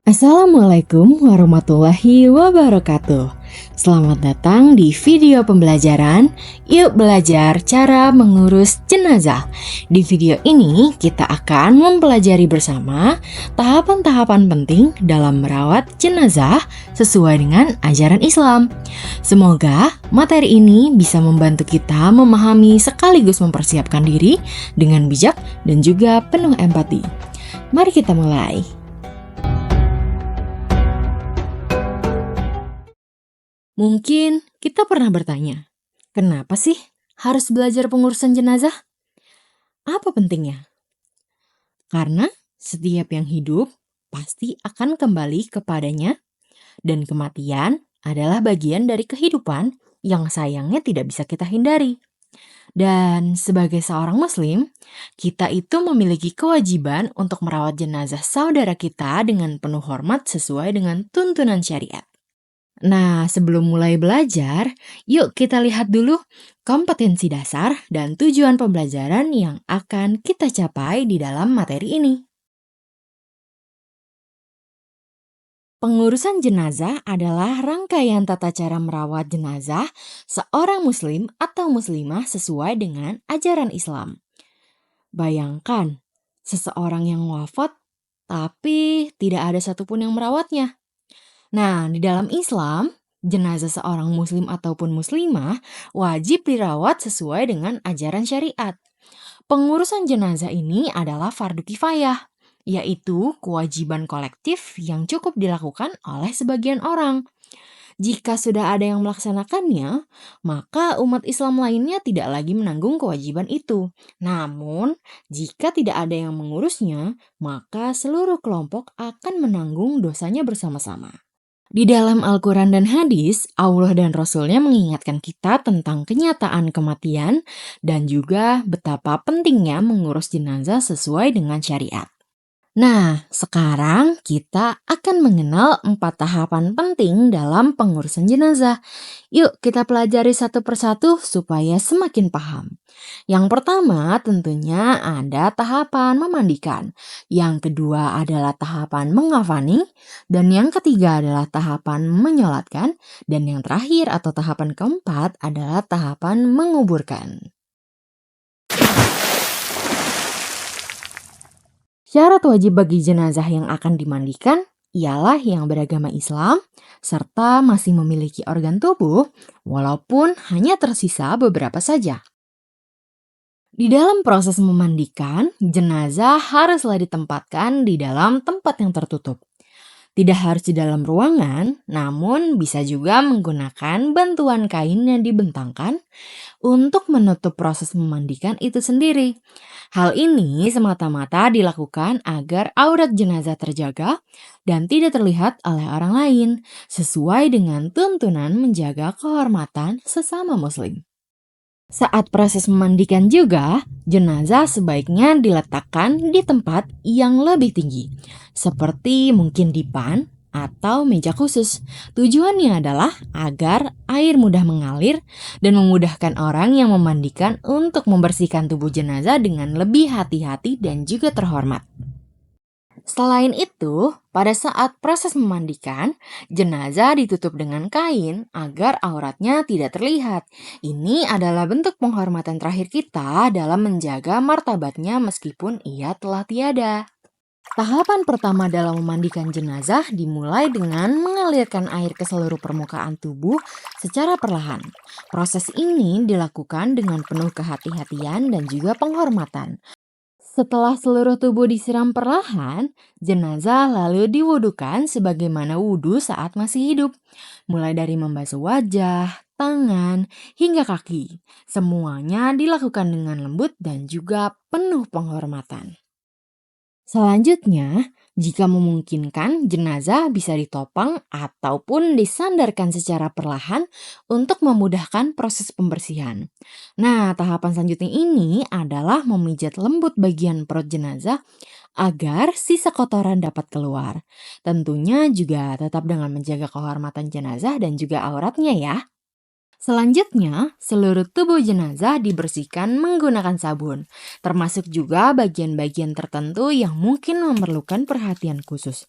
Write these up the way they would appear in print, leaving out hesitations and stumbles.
Assalamualaikum warahmatullahi wabarakatuh. Selamat datang di video pembelajaran. Yuk belajar cara mengurus jenazah. Di video ini kita akan mempelajari bersama tahapan-tahapan penting dalam merawat jenazah sesuai dengan ajaran Islam. Semoga materi ini bisa membantu kita memahami sekaligus mempersiapkan diri dengan bijak dan juga penuh empati. Mari kita mulai. Mungkin kita pernah bertanya, kenapa sih harus belajar pengurusan jenazah? Apa pentingnya? Karena setiap yang hidup pasti akan kembali kepadanya, dan kematian adalah bagian dari kehidupan yang sayangnya tidak bisa kita hindari. Dan sebagai seorang muslim, kita itu memiliki kewajiban untuk merawat jenazah saudara kita dengan penuh hormat sesuai dengan tuntunan syariat. Nah, sebelum mulai belajar, yuk kita lihat dulu kompetensi dasar dan tujuan pembelajaran yang akan kita capai di dalam materi ini. Pengurusan jenazah adalah rangkaian tata cara merawat jenazah seorang muslim atau muslimah sesuai dengan ajaran Islam. Bayangkan, seseorang yang wafat tapi tidak ada satupun yang merawatnya. Nah, di dalam Islam, jenazah seorang muslim ataupun muslimah wajib dirawat sesuai dengan ajaran syariat. Pengurusan jenazah ini adalah fardu kifayah, yaitu kewajiban kolektif yang cukup dilakukan oleh sebagian orang. Jika sudah ada yang melaksanakannya, maka umat Islam lainnya tidak lagi menanggung kewajiban itu. Namun, jika tidak ada yang mengurusnya, maka seluruh kelompok akan menanggung dosanya bersama-sama. Di dalam Al-Quran dan hadis, Allah dan Rasul-Nya mengingatkan kita tentang kenyataan kematian dan juga betapa pentingnya mengurus jenazah sesuai dengan syariat. Nah, sekarang kita akan mengenal 4 tahapan penting dalam pengurusan jenazah. Yuk kita pelajari satu persatu supaya semakin paham. Yang pertama tentunya ada tahapan memandikan. Yang kedua adalah tahapan mengafani. Dan yang ketiga adalah tahapan menyolatkan. Dan yang terakhir atau tahapan keempat adalah tahapan menguburkan. Syarat wajib bagi jenazah yang akan dimandikan ialah yang beragama Islam serta masih memiliki organ tubuh walaupun hanya tersisa beberapa saja. Di dalam proses memandikan, jenazah haruslah ditempatkan di dalam tempat yang tertutup. Tidak harus di dalam ruangan, namun bisa juga menggunakan bantuan kain yang dibentangkan untuk menutup proses memandikan itu sendiri. Hal ini semata-mata dilakukan agar aurat jenazah terjaga dan tidak terlihat oleh orang lain, sesuai dengan tuntunan menjaga kehormatan sesama muslim. Saat proses memandikan juga, jenazah sebaiknya diletakkan di tempat yang lebih tinggi, seperti mungkin dipan atau meja khusus. Tujuannya adalah agar air mudah mengalir dan memudahkan orang yang memandikan untuk membersihkan tubuh jenazah dengan lebih hati-hati dan juga terhormat. Selain itu, pada saat proses memandikan, jenazah ditutup dengan kain agar auratnya tidak terlihat. Ini adalah bentuk penghormatan terakhir kita dalam menjaga martabatnya meskipun ia telah tiada. Tahapan pertama dalam memandikan jenazah dimulai dengan mengalirkan air ke seluruh permukaan tubuh secara perlahan. Proses ini dilakukan dengan penuh kehati-hatian dan juga penghormatan. Setelah seluruh tubuh disiram perlahan, jenazah lalu diwudukan sebagaimana wudhu saat masih hidup. Mulai dari membasuh wajah, tangan, hingga kaki. Semuanya dilakukan dengan lembut dan juga penuh penghormatan. Selanjutnya, jika memungkinkan, jenazah bisa ditopang ataupun disandarkan secara perlahan untuk memudahkan proses pembersihan. Nah, tahapan selanjutnya ini adalah memijat lembut bagian perut jenazah agar sisa kotoran dapat keluar. Tentunya juga tetap dengan menjaga kehormatan jenazah dan juga auratnya ya. Selanjutnya, seluruh tubuh jenazah dibersihkan menggunakan sabun, termasuk juga bagian-bagian tertentu yang mungkin memerlukan perhatian khusus.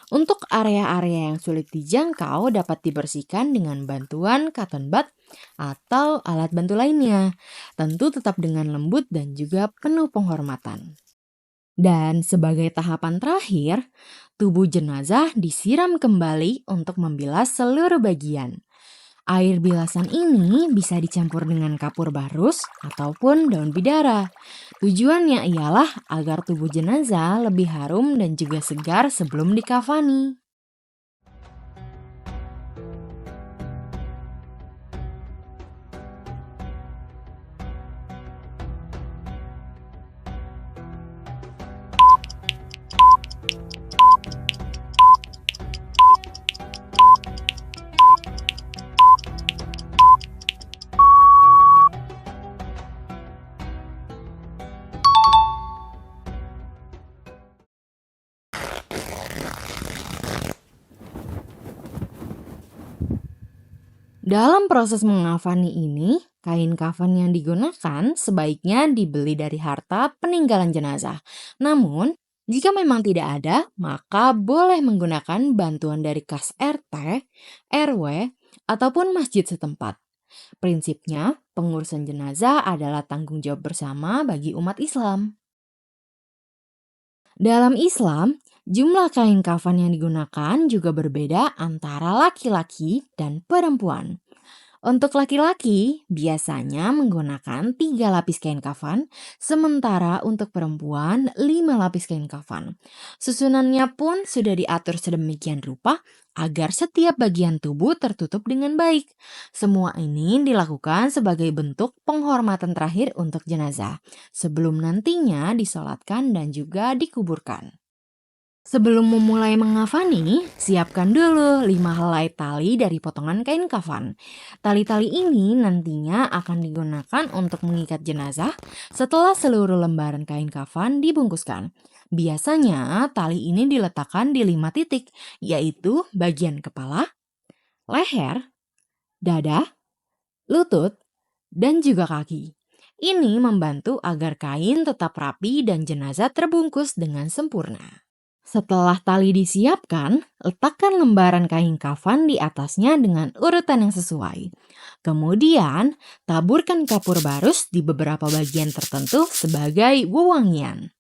Untuk area-area yang sulit dijangkau dapat dibersihkan dengan bantuan cotton bud atau alat bantu lainnya. Tentu tetap dengan lembut dan juga penuh penghormatan. Dan sebagai tahapan terakhir, tubuh jenazah disiram kembali untuk membilas seluruh bagian. Air bilasan ini bisa dicampur dengan kapur barus ataupun daun bidara. Tujuannya ialah agar tubuh jenazah lebih harum dan juga segar sebelum dikafani. Dalam proses mengafani ini, kain kafan yang digunakan sebaiknya dibeli dari harta peninggalan jenazah. Namun, jika memang tidak ada, maka boleh menggunakan bantuan dari kas RT, RW, ataupun masjid setempat. Prinsipnya, pengurusan jenazah adalah tanggung jawab bersama bagi umat Islam. Dalam Islam, jumlah kain kafan yang digunakan juga berbeda antara laki-laki dan perempuan. Untuk laki-laki, biasanya menggunakan 3 lapis kain kafan, sementara untuk perempuan 5 lapis kain kafan. Susunannya pun sudah diatur sedemikian rupa agar setiap bagian tubuh tertutup dengan baik. Semua ini dilakukan sebagai bentuk penghormatan terakhir untuk jenazah, sebelum nantinya disolatkan dan juga dikuburkan. Sebelum memulai mengafani, siapkan dulu 5 helai tali dari potongan kain kafan. Tali-tali ini nantinya akan digunakan untuk mengikat jenazah setelah seluruh lembaran kain kafan dibungkuskan. Biasanya tali ini diletakkan di 5 titik, yaitu bagian kepala, leher, dada, lutut, dan juga kaki. Ini membantu agar kain tetap rapi dan jenazah terbungkus dengan sempurna. Setelah tali disiapkan, letakkan lembaran kain kafan di atasnya dengan urutan yang sesuai. Kemudian, taburkan kapur barus di beberapa bagian tertentu sebagai wewangian.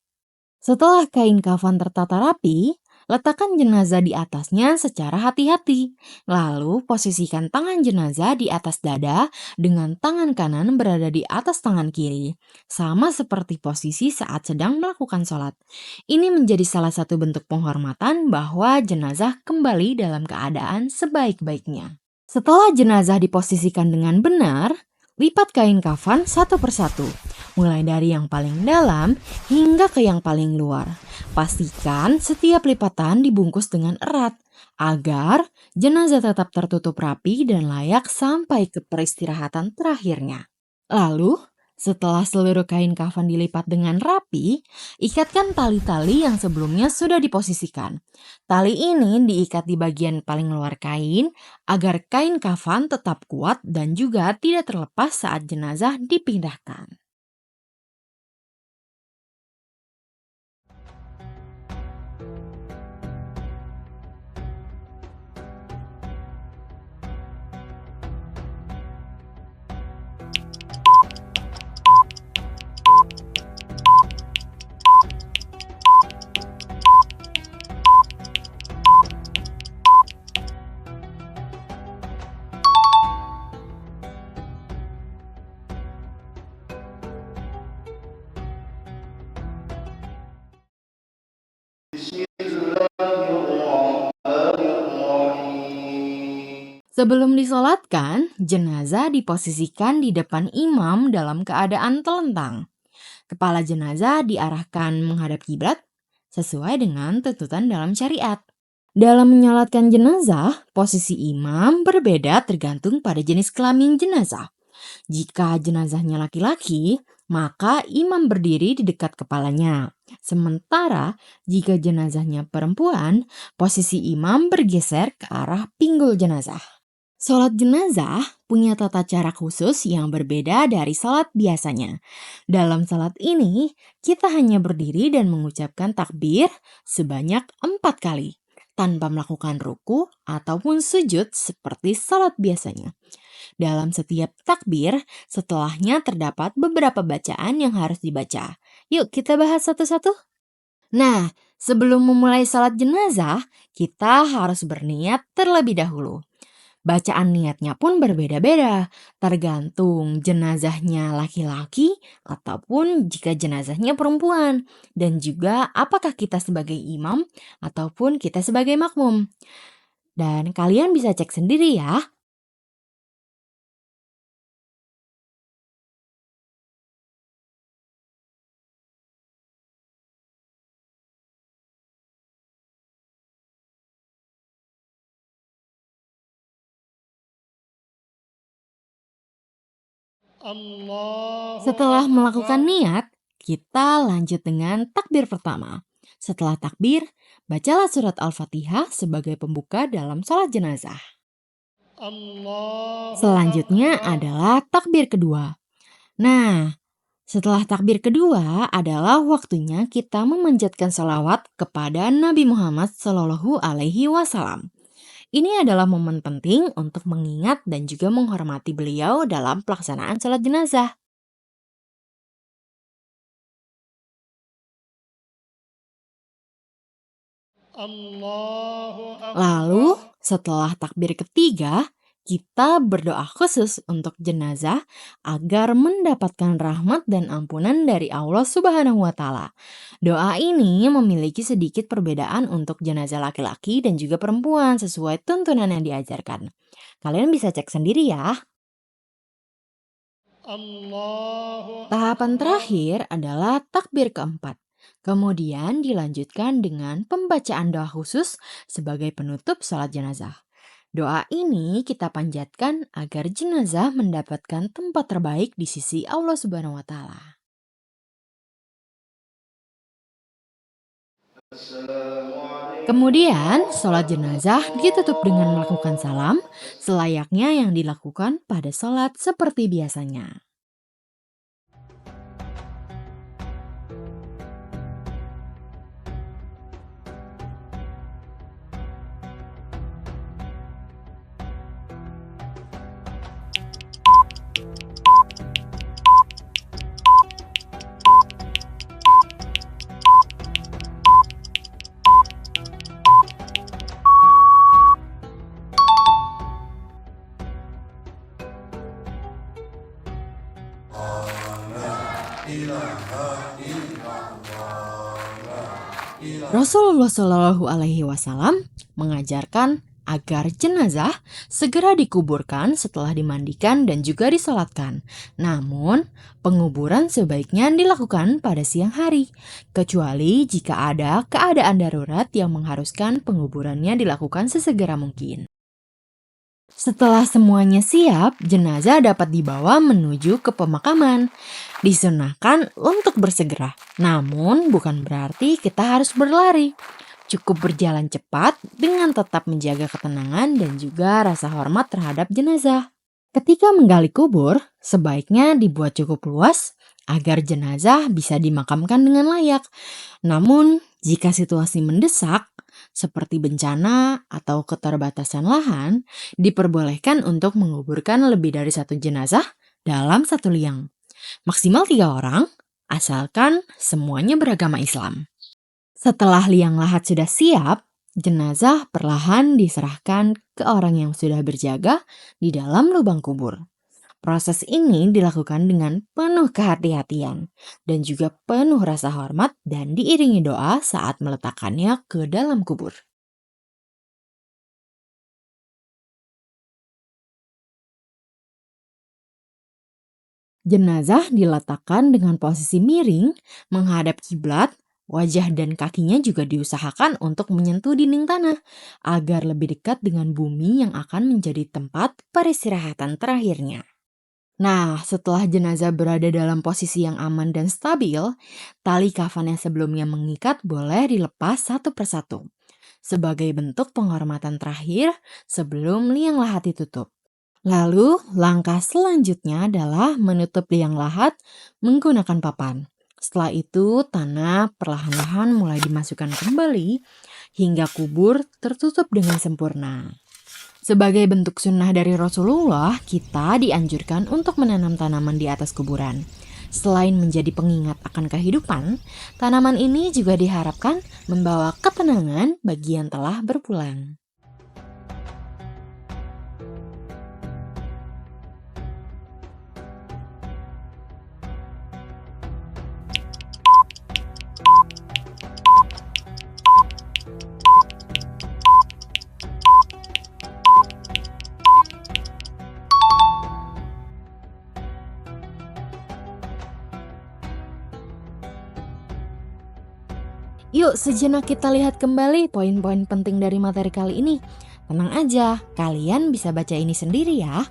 Setelah kain kafan tertata rapi, letakkan jenazah di atasnya secara hati-hati. Lalu, posisikan tangan jenazah di atas dada dengan tangan kanan berada di atas tangan kiri. Sama seperti posisi saat sedang melakukan sholat. Ini menjadi salah satu bentuk penghormatan bahwa jenazah kembali dalam keadaan sebaik-baiknya. Setelah jenazah diposisikan dengan benar, lipat kain kafan satu persatu, mulai dari yang paling dalam hingga ke yang paling luar. Pastikan setiap lipatan dibungkus dengan erat, agar jenazah tetap tertutup rapi dan layak sampai ke peristirahatan terakhirnya. Lalu, setelah seluruh kain kafan dilipat dengan rapi, ikatkan tali-tali yang sebelumnya sudah diposisikan. Tali ini diikat di bagian paling luar kain agar kain kafan tetap kuat dan juga tidak terlepas saat jenazah dipindahkan. Sebelum disolatkan, jenazah diposisikan di depan imam dalam keadaan telentang. Kepala jenazah diarahkan menghadap kiblat sesuai dengan tuntutan dalam syariat. Dalam menyolatkan jenazah, posisi imam berbeda tergantung pada jenis kelamin jenazah. Jika jenazahnya laki-laki, maka imam berdiri di dekat kepalanya. Sementara jika jenazahnya perempuan, posisi imam bergeser ke arah pinggul jenazah. Sholat jenazah punya tata cara khusus yang berbeda dari sholat biasanya. Dalam sholat ini, kita hanya berdiri dan mengucapkan takbir sebanyak 4 kali, tanpa melakukan ruku ataupun sujud seperti sholat biasanya. Dalam setiap takbir, setelahnya terdapat beberapa bacaan yang harus dibaca. Yuk kita bahas satu-satu. Nah, sebelum memulai sholat jenazah, kita harus berniat terlebih dahulu. Bacaan niatnya pun berbeda-beda, tergantung jenazahnya laki-laki ataupun jika jenazahnya perempuan, dan juga apakah kita sebagai imam ataupun kita sebagai makmum. Dan kalian bisa cek sendiri ya. Setelah melakukan niat, kita lanjut dengan takbir pertama. Setelah takbir, bacalah surat Al-Fatihah sebagai pembuka dalam sholat jenazah. Selanjutnya adalah takbir kedua. Nah, setelah takbir kedua adalah waktunya kita memanjatkan salawat kepada Nabi Muhammad Shallallahu Alaihi Wasallam. Ini adalah momen penting untuk mengingat dan juga menghormati beliau dalam pelaksanaan sholat jenazah. Lalu, setelah takbir ketiga, kita berdoa khusus untuk jenazah agar mendapatkan rahmat dan ampunan dari Allah Subhanahu wa Ta'ala. Doa ini memiliki sedikit perbedaan untuk jenazah laki-laki dan juga perempuan sesuai tuntunan yang diajarkan. Kalian bisa cek sendiri ya. Tahapan terakhir adalah takbir keempat. Kemudian dilanjutkan dengan pembacaan doa khusus sebagai penutup sholat jenazah. Doa ini kita panjatkan agar jenazah mendapatkan tempat terbaik di sisi Allah Subhanahu wa Ta'ala. Kemudian, sholat jenazah ditutup dengan melakukan salam, selayaknya yang dilakukan pada sholat seperti biasanya. Rasulullah Shallallahu Alaihi Wasallam mengajarkan agar jenazah segera dikuburkan setelah dimandikan dan juga disolatkan. Namun, penguburan sebaiknya dilakukan pada siang hari, kecuali jika ada keadaan darurat yang mengharuskan penguburannya dilakukan sesegera mungkin. Setelah semuanya siap, jenazah dapat dibawa menuju ke pemakaman. Disunahkan untuk bersegera, namun bukan berarti kita harus berlari. Cukup berjalan cepat dengan tetap menjaga ketenangan dan juga rasa hormat terhadap jenazah. Ketika menggali kubur, sebaiknya dibuat cukup luas agar jenazah bisa dimakamkan dengan layak. Namun, jika situasi mendesak, seperti bencana atau keterbatasan lahan, diperbolehkan untuk menguburkan lebih dari satu jenazah dalam satu liang. Maksimal 3 orang, asalkan semuanya beragama Islam. Setelah liang lahat sudah siap, jenazah perlahan diserahkan ke orang yang sudah berjaga di dalam lubang kubur. Proses ini dilakukan dengan penuh kehati-hatian dan juga penuh rasa hormat dan diiringi doa saat meletakkannya ke dalam kubur. Jenazah diletakkan dengan posisi miring, menghadap kiblat, wajah dan kakinya juga diusahakan untuk menyentuh dinding tanah agar lebih dekat dengan bumi yang akan menjadi tempat peristirahatan terakhirnya. Nah, setelah jenazah berada dalam posisi yang aman dan stabil, tali kafan yang sebelumnya mengikat boleh dilepas satu persatu. sebagai bentuk penghormatan terakhir sebelum liang lahat ditutup. Lalu, langkah selanjutnya adalah menutup liang lahat menggunakan papan. Setelah itu, tanah perlahan-lahan mulai dimasukkan kembali hingga kubur tertutup dengan sempurna. Sebagai bentuk sunnah dari Rasulullah, kita dianjurkan untuk menanam tanaman di atas kuburan. Selain menjadi pengingat akan kehidupan, tanaman ini juga diharapkan membawa ketenangan bagi yang telah berpulang. Yuk sejenak kita lihat kembali poin-poin penting dari materi kali ini. Tenang aja, kalian bisa baca ini sendiri ya.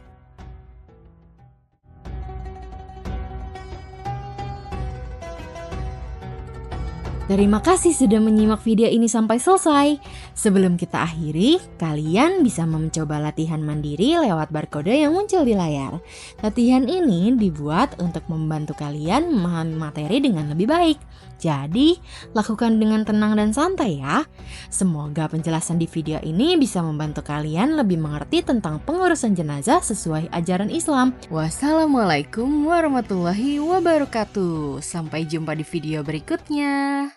Terima kasih sudah menyimak video ini sampai selesai. Sebelum kita akhiri, kalian bisa mencoba latihan mandiri lewat barcode yang muncul di layar. Latihan ini dibuat untuk membantu kalian memahami materi dengan lebih baik. Jadi, lakukan dengan tenang dan santai ya. Semoga penjelasan di video ini bisa membantu kalian lebih mengerti tentang pengurusan jenazah sesuai ajaran Islam. Wassalamualaikum warahmatullahi wabarakatuh. Sampai jumpa di video berikutnya.